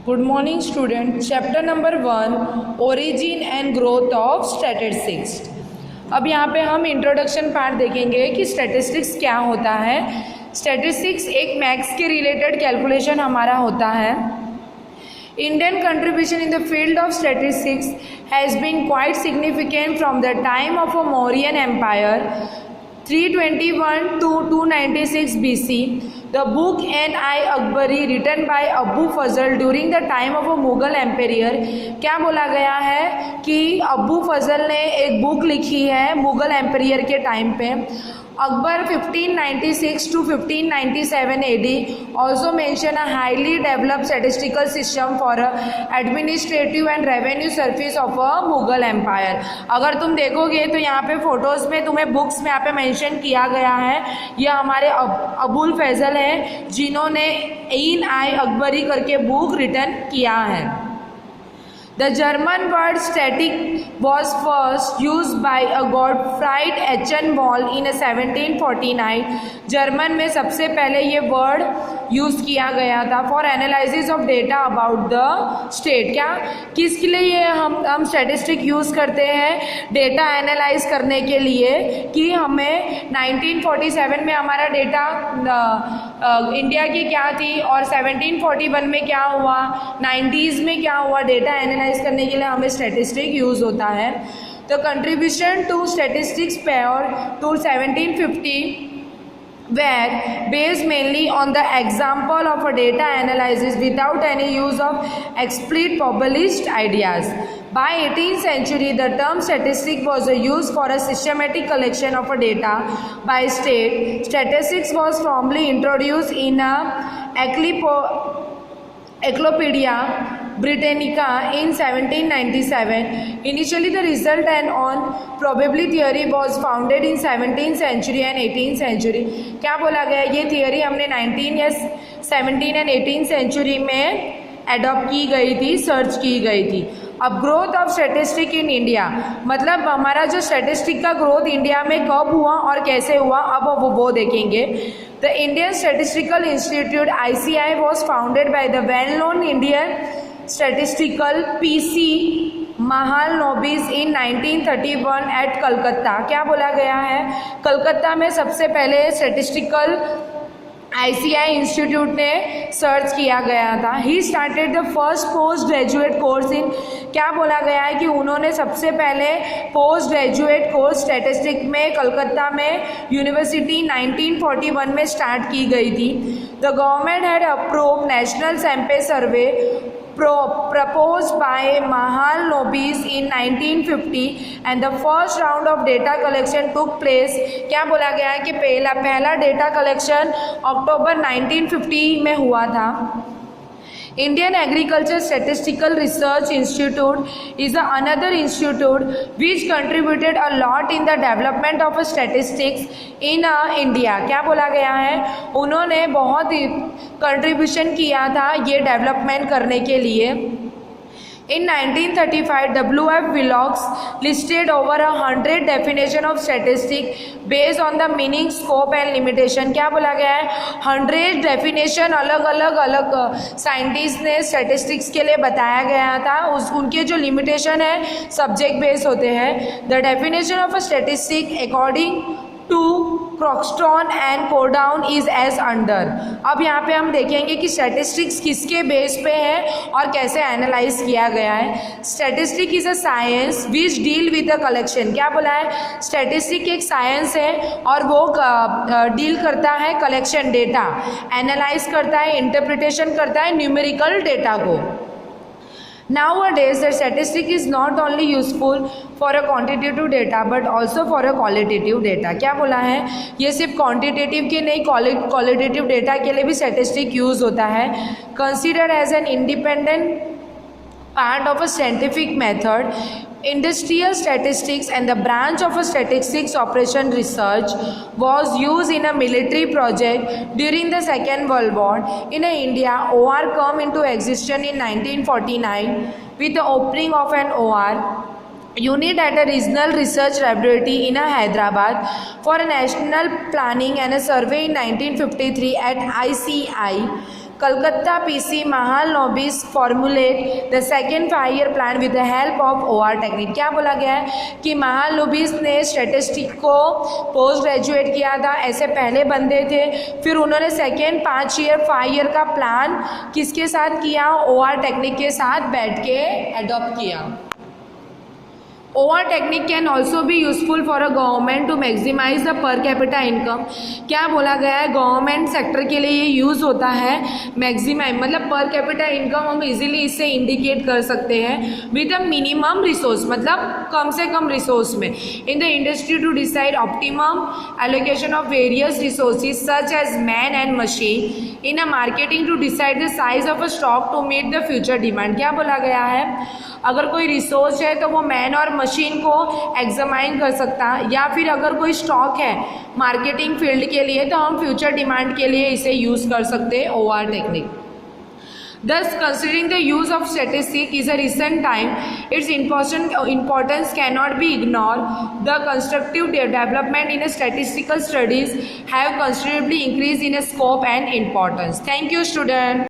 Good morning student. Chapter number 1 Origin and Growth of Statistics. अब यहाँ पे हम इंट्रोडक्शन पार्ट देखेंगे कि स्टैटिस्टिक्स क्या होता है। स्टैटिस्टिक्स एक मैथ्स के रिलेटेड कैलकुलेशन हमारा होता है। Indian contribution in the field of statistics has been quite significant from the time of a Mauryan Empire 321 to 296 BC. The book N.I. Akbari written by Abu Fazl during the time of a Mughal Empire. क्या बोला गया है कि अबू फजल ने एक book लिखी है Mughal empire के टाइम पे। Akbar 1596 to 1597 AD also mention a highly developed statistical system for administrative and revenue service of a Mughal Empire. अगर तुम देखोगे तो यहाँ पे फोटोज़ में तुम्हें बुक्स में यहाँ पे मेंशन किया गया है। यह हमारे अबुल फैज़ल है जिन्होंने N.I. अकबरी करके बुक रिटर्न किया है। The German word static was first used by a Gottfried Eichenwald in 1749. German में सबसे पहले ये वर्ड यूज़ किया गया था for analysis of data about the state. क्या किसके लिए ये हम स्टैटिस्टिक यूज़ करते हैं? डेटा एनालाइज करने के लिए कि हमें 1947 में हमारा डेटा इंडिया की क्या थी और 1741 में क्या हुआ, 90s में क्या हुआ, डेटा एनालाइज करने के लिए हमें स्टैटिस्टिक यूज़ होता है। तो contribution to statistics prior to 1750 were based mainly on the example of a data analysis without any use of explicit published ideas. By 18th century, the term statistic was used for a systematic collection of a data by state. Statistics was formally introduced in a Encyclopedia Britannica in 1797. Initially, the result and on probability theory was founded in 17th century and 18th century. क्या बोला गया? ये theory हमने 17 and 18th century में adopt की गई थी, search की गई थी। अब growth of statistic in India, मतलब हमारा जो स्टैटिस्टिक का ग्रोथ इंडिया में कब हुआ और कैसे हुआ, अब वो देखेंगे। The Indian statistical institute ICI was founded by the well known Indian statistical PC Mahalanobis in 1931 at Calcutta. क्या बोला गया है? कलकत्ता में सबसे पहले स्टैटिस्टिकल ICI इंस्टीट्यूट ने सर्च किया गया था। He started the first post graduate course in, क्या बोला गया है कि उन्होंने सबसे पहले पोस्ट ग्रेजुएट कोर्स स्टैटिस्टिक में कलकत्ता में यूनिवर्सिटी 1941 में स्टार्ट की गई थी। The government had approved national sample survey proposed by Mahalanobis in 1950 and the first round of data collection took place. क्या बोला गया है कि पहला डेटा कलेक्शन अक्टूबर 1950 में हुआ था। Indian Agriculture Statistical Research Institute is another institute which contributed a lot in the development of statistics in India. क्या बोला गया है? उन्होंने बहुत कंट्रीब्यूशन किया था ये डेवलपमेंट करने के लिए। In 1935, W.F. Wilcox listed over 100 definition of statistics based on the meaning, scope and limitation. क्या बोला गया है? 100 definition अलग साइंटिस्ट ने स्टैटिस्टिक्स के लिए बताया गया था। उनके जो लिमिटेशन है सब्जेक्ट बेस्ड होते हैं। The definition of a statistic according to Croxton and Cowden is as under. अब यहाँ पे हम देखेंगे कि स्टैटिस्टिक्स किसके बेस पे है और कैसे एनालाइज किया गया है। Statistic is a science which deal with the collection. क्या बोला है? स्टैटिस्टिक एक साइंस है और वो डील करता है कलेक्शन डेटा, एनालाइज करता है, इंटरप्रिटेशन करता है न्यूमेरिकल डेटा को। Nowadays, the statistic is not only useful for a quantitative data but also for a qualitative data. क्या बोला है? ये सिर्फ क्वांटिटेटिव के नहीं, क्वालिटेटिव डेटा के लिए भी स्टैटिस्टिक यूज़ होता है। Considered as an independent part of a scientific method, industrial statistics and the branch of a statistics operation research was used in a military project during the Second World War. In India, OR came into existence in 1949 with the opening of an OR unit at a regional research laboratory in Hyderabad for a national planning and a survey in 1953 at ICI. Calcutta PC Mahalanobis formulate the second 5-year plan with the help of OR technique. क्या बोला गया है कि महालनोबिस ने statistic को post graduate किया था, ऐसे पहले बंदे थे, फिर उन्होंने सेकेंड 5-year का प्लान किसके साथ किया, OR टेक्निक के साथ बैठ के एडॉप्ट किया। OR technique can also be useful for a government to maximize the per capita income। क्या बोला गया है, गवर्नमेंट सेक्टर के लिए ये यूज़ होता है मैक्सिमाइज, मतलब पर कैपिटा इनकम हम इजीली इससे इंडिकेट कर सकते हैं विद अ मिनिमम रिसोर्स, मतलब कम से कम रिसोर्स में, in the industry to decide optimum allocation of various resources such as man and machine, in a marketing to decide the size of a stock to meet the future demand. क्या बोला गया है, अगर कोई resource है तो वो man और मशीन को एग्जामाइन कर सकता, या फिर अगर कोई स्टॉक है मार्केटिंग फील्ड के लिए तो हम फ्यूचर डिमांड के लिए इसे यूज़ कर सकते हैं OR technique. Thus, considering the use of statistics is a recent time, its importance cannot be ignored. The constructive development in statistical studies have considerably increased in scope and importance. Thank you, students.